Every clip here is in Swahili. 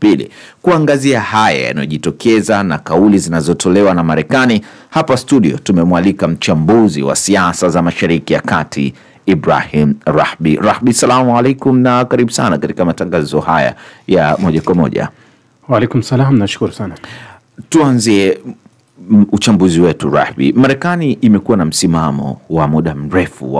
Jumapili. Kuangazia haya yanayojitokeza na kauli zinazotolewa na Marekani, hapa studio tumemwalika mchambuzi wa siasa za Mashariki ya Kati, Ibrahim Rahbi. Rahbi, salamu alaikum na karibu sana katika matangazo haya ya moja kwa moja. Wa alaikum salam, nashukuru sana. Tuanzie uchambuzi wetu, Rahbi. Marekani imekuwa na msimamo wa muda mrefu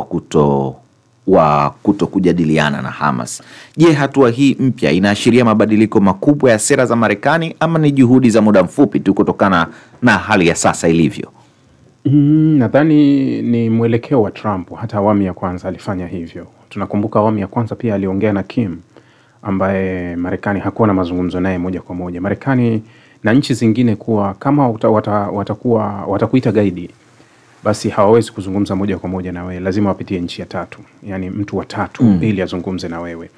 wa kuto kujadiliana na Hamas. Je, hatua hii mpya inaashiria mabadiliko makubwa ya sera za Marekani ama ni juhudi za muda mfupi tu kutokana na hali ya sasa ilivyo? Nadhani ni mwelekeo wa Trump. Hata awamu ya kwanza alifanya hivyo. Tunakumbuka awamu ya kwanza pia aliongea na Kim, ambaye Marekani hakuwa na mazungumzo naye moja kwa moja. Marekani na nchi zingine kuwa kama watakuita gaidi, basi hawawezi kuzungumza moja kwa moja na wewe, lazima wapitie nchi ya tatu, yani mtu wa tatu ili azungumze na wewe.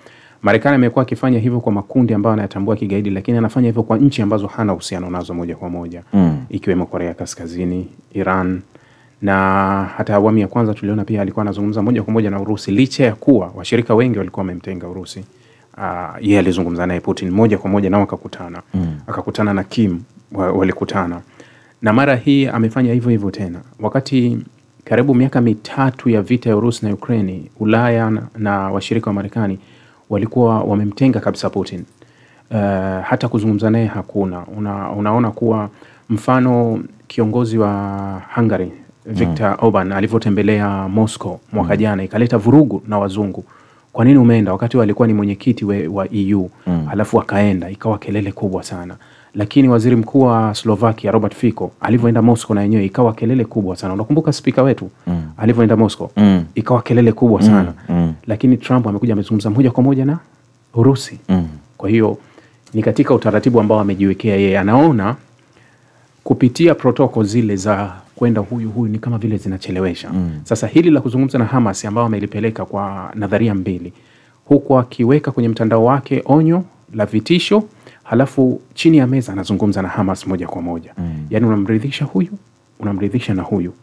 Marekani amekuwa akifanya hivyo kwa makundi ambayo anayatambua kigaidi, lakini anafanya hivyo kwa nchi ambazo hana uhusiano nazo moja kwa moja, ikiwemo Korea Kaskazini, Iran, na hata awamu ya kwanza tuliona pia alikuwa anazungumza moja kwa moja na Urusi, licha ya kuwa washirika wengi walikuwa wamemtenga Urusi. Yeye alizungumza naye Putin moja kwa moja, nao wakakutana. Akakutana na Kim, walikutana. Na mara hii amefanya hivyo hivyo tena. Wakati karibu miaka mitatu ya vita ya Urusi na Ukraine, Ulaya na washirika wa Marekani walikuwa wamemtenga kabisa Putin. Hata kuzungumza naye hakuna. Unaona kuwa mfano kiongozi wa Hungary, Viktor Orban, alivyotembelea Moscow mwaka jana, ikaleta vurugu na wazungu. Kwa nini umeenda wakati alikuwa ni mwenyekiti wa EU? Halafu akaenda, ikawa kelele kubwa sana. Lakini waziri mkuu wa Slovakia Robert Fico alivyoenda Moscow na yenyewe ikawa kelele kubwa sana. Unakumbuka spika wetu alivyoenda Moscow, ikawa kelele kubwa sana. Lakini Trump amekuja amezungumza moja kwa moja na Urusi. Kwa hiyo ni katika utaratibu ambao amejiwekea yeye. Anaona kupitia protocol zile za kwenda huyu ni kama vile zinachelewesha. Sasa hili la kuzungumza na Hamas ambao amelipeleka kwa nadharia mbili, huku akiweka kwenye mtandao wake onyo la vitisho, halafu chini ya meza anazungumza na Hamas moja kwa moja. Yani unamridhisha huyu, unamridhisha na huyu.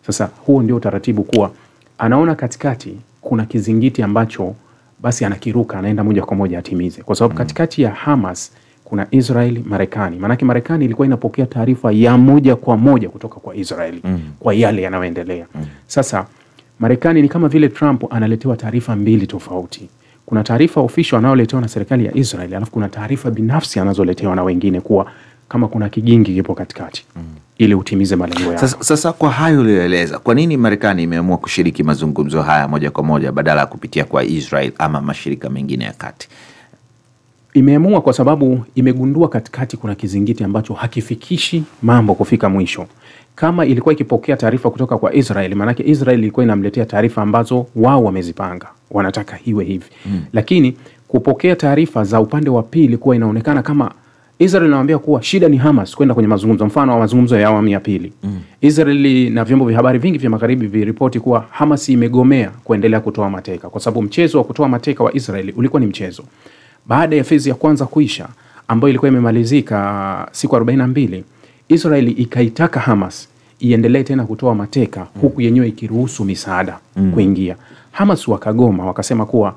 Sasa huo ndio utaratibu, kuwa anaona katikati kuna kizingiti ambacho basi anakiruka, anaenda moja kwa moja atimize. Kwa sababu katikati ya Hamas kuna Israeli, Marekani. Maanake Marekani ilikuwa inapokea taarifa ya moja kwa moja kutoka kwa Israeli kwa yale yanayoendelea. Sasa Marekani ni kama vile Trump analetewa taarifa mbili tofauti. Kuna taarifa official anayoletewa na serikali ya Israeli, alafu kuna taarifa binafsi anazoletewa na wengine, kuwa kama kuna kigingi kipo katikati ili utimize malengo yako. Sasa kwa hayo uliyoeleza, kwa nini Marekani imeamua kushiriki mazungumzo haya moja kwa moja badala ya kupitia kwa Israel ama mashirika mengine ya kati? Imeamua kwa sababu imegundua katikati kuna kizingiti ambacho hakifikishi mambo kufika mwisho. Kama ilikuwa ikipokea taarifa kutoka kwa Israel, manake Israel ilikuwa inamletea taarifa ambazo wao wamezipanga, wanataka iwe hivi. Lakini kupokea taarifa za upande wa pili kuwa inaonekana kama Israel inawaambia kuwa shida ni Hamas kwenda kwenye mazungumzo, mfano wa mazungumzo ya awamu ya pili. Israel na vyombo vya habari vingi vya magharibi viripoti kuwa Hamas imegomea kuendelea kutoa mateka, kwa sababu mchezo wa kutoa mateka wa Israel ulikuwa ni mchezo. Baada ya fezi ya kwanza kuisha, ambayo ilikuwa imemalizika siku 42, Israeli ikaitaka Hamas iendelee tena kutoa mateka, huku yenyewe ikiruhusu misaada kuingia. Hamas wakagoma, wakasema kuwa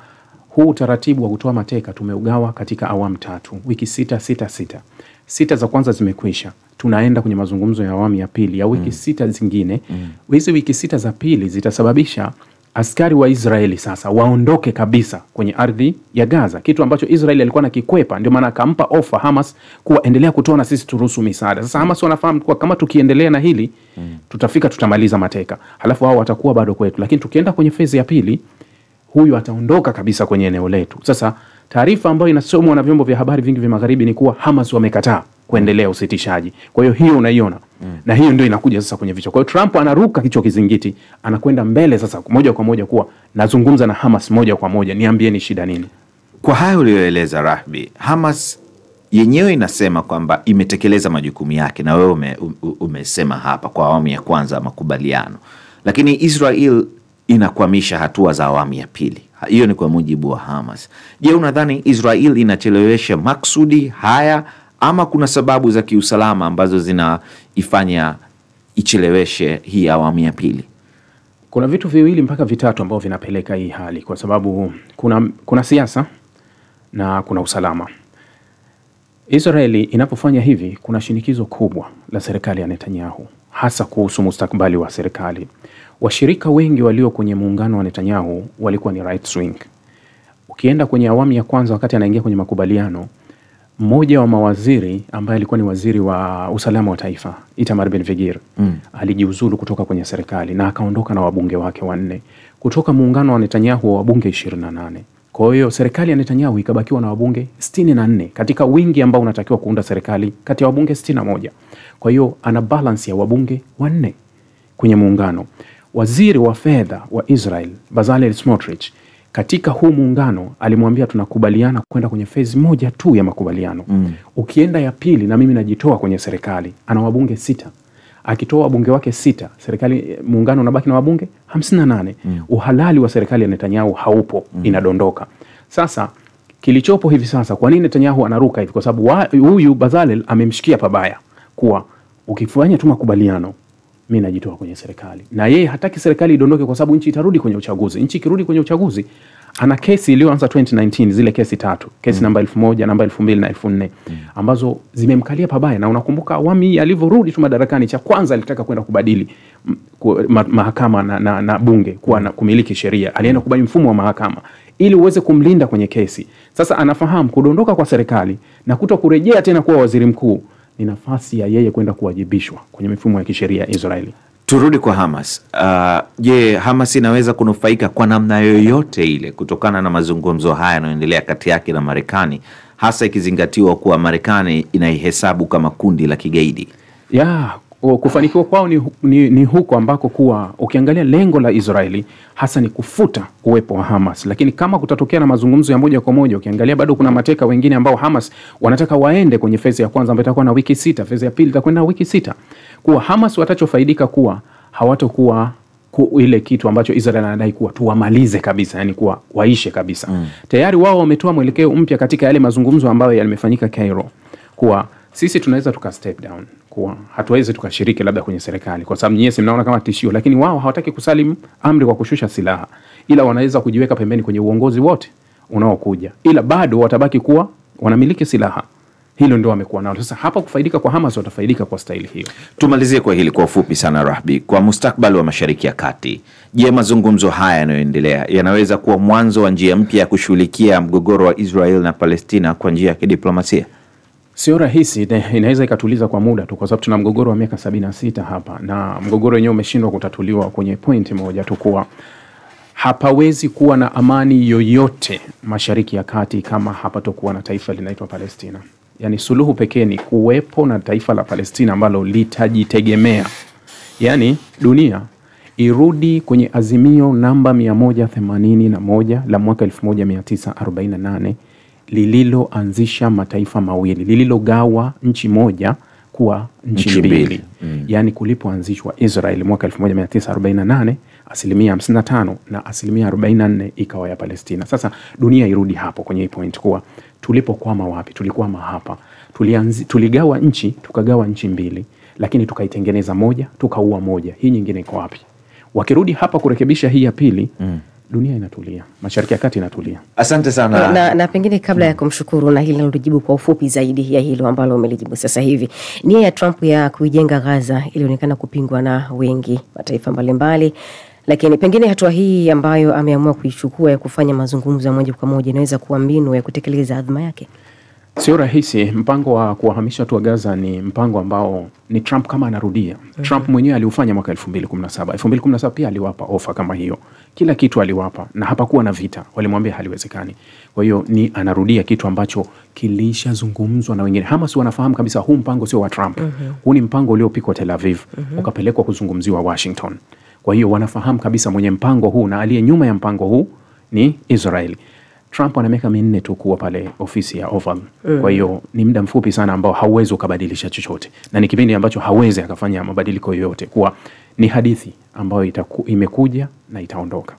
huu utaratibu wa kutoa mateka tumeugawa katika awamu tatu, wiki 6. 6 za kwanza zimekwisha, tunaenda kwenye mazungumzo ya awamu ya pili ya wiki 6 zingine. Hizi wiki 6 za pili zitasababisha askari wa Israeli sasa waondoke kabisa kwenye ardhi ya Gaza, kitu ambacho Israeli alikuwa anakikwepa. Ndio maana akampa ofa Hamas kuwa endelea kutoa na sisi turuhusu misaada. Sasa Hamas wanafahamu kuwa kama tukiendelea na hili tutamaliza mateka, halafu hao watakuwa bado kwetu, lakini tukienda kwenye fezi ya pili huyu ataondoka kabisa kwenye eneo letu. Sasa taarifa ambayo inasomwa na vyombo vya habari vingi vya magharibi ni kuwa Hamas wamekataa kuendelea usitishaji. Kwa hiyo hiyo unaiona, na hiyo ndio inakuja sasa kwenye vichwa. Kwa hiyo Trump anaruka kichwa kizingiti, anakwenda mbele sasa moja kwa moja kuwa nazungumza na Hamas moja kwa moja, niambieni shida nini. Kwa hayo uliyoeleza, Rahbi, Hamas yenyewe inasema kwamba imetekeleza majukumu yake, na wewe umesema hapa kwa awamu ya kwanza makubaliano, lakini Israel inakwamisha hatua za awamu ya pili. Hiyo ni kwa mujibu wa Hamas. Je, unadhani Israel inachelewesha maksudi haya ama kuna sababu za kiusalama ambazo zinaifanya icheleweshe hii awamu ya pili? Kuna vitu viwili mpaka vitatu ambavyo vinapeleka hii hali, kwa sababu kuna siasa na kuna usalama. Israeli inapofanya hivi, kuna shinikizo kubwa la serikali ya Netanyahu, hasa kuhusu mustakabali wa serikali. Washirika wengi walio kwenye muungano wa Netanyahu walikuwa ni right wing. Ukienda kwenye awamu ya kwanza, wakati anaingia kwenye makubaliano, mmoja wa mawaziri ambaye alikuwa ni waziri wa usalama wa taifa, Itamar Ben-Gvir, alijiuzulu kutoka kwenye serikali na akaondoka na wabunge wake 4 kutoka muungano wa Netanyahu wa wabunge 28. Kwa hiyo serikali ya Netanyahu ikabakiwa na wabunge 64 katika wingi ambao unatakiwa kuunda serikali kati ya wabunge 61. Kwa hiyo ana balance ya wabunge 4 kwenye muungano. Waziri wa fedha wa Israel, Bezalel Smotrich, katika huu muungano alimwambia tunakubaliana kwenda kwenye phase moja tu ya makubaliano. Ukienda ya pili na mimi najitoa kwenye serikali. Ana wabunge 6. Akitoa wabunge wake 6, serikali muungano unabaki na wabunge 58. Uhalali wa serikali ya Netanyahu haupo, inadondoka. Sasa kilichopo hivi sasa, kwa nini Netanyahu anaruka hivi? Kwa sababu huyu Bezalel amemshikia pabaya kuwa ukifanya tu makubaliano mimi najitoa kwenye serikali. Na yeye hataki serikali idondoke kwa sababu nchi itarudi kwenye uchaguzi. Nchi ikirudi kwenye uchaguzi, ana kesi iliyoanza 2019, zile kesi 3, kesi namba 1000, namba 2000 na 4000 ambazo zimemkalia pabaya. Na unakumbuka awamu hii alivyorudi tu madarakani, cha kwanza alitaka kwenda kubadili mahakama na bunge kuwa na kumiliki sheria. Alienda kubadili mfumo wa mahakama ili uweze kumlinda kwenye kesi. Sasa anafahamu kudondoka kwa serikali na kutokurejea tena kuwa waziri mkuu ni nafasi ya yeye kwenda kuwajibishwa kwenye mifumo ya kisheria ya Israeli. Turudi kwa Hamas. Je, Hamas inaweza kunufaika kwa namna yoyote ile kutokana na mazungumzo haya yanayoendelea kati yake na Marekani, hasa ikizingatiwa kuwa Marekani inaihesabu kama kundi la kigaidi? Kufanikiwa kwao ni huko ambako kuwa ukiangalia lengo la Israeli hasa ni kufuta uwepo wa Hamas. Lakini kama kutatokea na mazungumzo ya moja kwa moja, ukiangalia bado kuna mateka wengine ambao Hamas wanataka waende kwenye phase ya kwanza ambayo itakuwa na wiki 6, phase ya pili itakwenda wiki 6. Kuwa Hamas watachofaidika kuwa hawatakuwa ile kitu ambacho Israel anadai kuwa tuwamalize kabisa, yani kuwa waishe kabisa. Tayari wao wametoa mwelekeo mpya katika yale mazungumzo ambayo yamefanyika Cairo, kuwa sisi tunaweza tuka step down, kuwa hatuwezi tukashiriki labda kwenye serikali kwa sababu nyinyi mnaona kama tishio, lakini wao hawataki kusalimu amri kwa kushusha silaha, ila wanaweza kujiweka pembeni kwenye uongozi wote unaokuja, ila bado watabaki kuwa wanamiliki silaha. Hilo ndio wamekuwa nao. Sasa hapa kufaidika kwa Hamas, watafaidika kwa staili hiyo. Tumalizie kwa hili kwa ufupi sana Rahbi, kwa mustakabali wa Mashariki ya Kati. Je, mazungumzo haya yanayoendelea yanaweza kuwa mwanzo wa njia mpya ya kushughulikia mgogoro wa Israel na Palestina kwa njia ya kidiplomasia? Sio rahisi, inaweza ikatuliza kwa muda tu kwa sababu tuna mgogoro wa miaka 76 hapa, na mgogoro wenyewe umeshindwa kutatuliwa kwenye pointi moja tu, kuwa hapawezi kuwa na amani yoyote Mashariki ya Kati kama hapatokuwa na taifa linaitwa Palestina. Yani suluhu pekee ni kuwepo na taifa la Palestina ambalo litajitegemea. Yani dunia irudi kwenye azimio namba 181 la mwaka 1948 lililoanzisha mataifa mawili, lililogawa nchi moja kuwa nchi mbili. Yani kulipoanzishwa Israel mwaka 1948, 55% na 44% ikawa ya Palestina. Sasa dunia irudi hapo kwenye hii point, kuwa tulipokwama wapi? Tulikwama hapa. Tuligawa nchi, tukagawa nchi mbili, lakini tukaitengeneza moja, tukaua moja. Hii nyingine iko wapi? Wakirudi hapa kurekebisha hii ya pili, dunia inatulia, Mashariki ya Kati inatulia. Asante sana. Na pengine kabla ya kumshukuru na hili nalojibu kwa ufupi zaidi ya hilo ambalo umelijibu sasa hivi, nia ya Trump ya kuijenga Gaza ilionekana kupingwa na wengi, mataifa mbalimbali, lakini pengine hatua hii ambayo ameamua kuichukua ya kufanya mazungumzo moja kwa moja inaweza kuwa mbinu ya kutekeleza adhima yake. Sio rahisi. Mpango wa kuwahamisha watu wa Gaza ni mpango ambao ni Trump kama anarudia. Trump mwenyewe aliufanya mwaka 2017. 2017 pia aliwapa ofa kama hiyo. Kila kitu aliwapa na hapakuwa na vita. Walimwambia haliwezekani. Kwa hiyo ni anarudia kitu ambacho kilishazungumzwa na wengine. Hamas wanafahamu kabisa huu mpango sio wa Trump. Huu ni mpango uliopikwa Tel Aviv, ukapelekwa kuzungumziwa Washington. Kwa hiyo wanafahamu kabisa mwenye mpango huu na aliye nyuma ya mpango huu ni Israeli. Trump ana miaka 4 tu kuwa pale ofisi ya Oval. Kwa hiyo ni muda mfupi sana ambao hauwezi ukabadilisha chochote. Na ni kipindi ambacho hawezi akafanya mabadiliko yoyote, kuwa ni hadithi ambayo imekuja na itaondoka.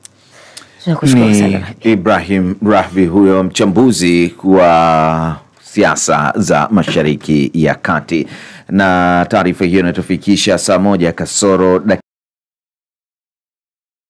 Ni Ibrahim Rahbi huyo, mchambuzi wa siasa za Mashariki ya Kati. Na taarifa hiyo inatufikisha saa 1 kasoro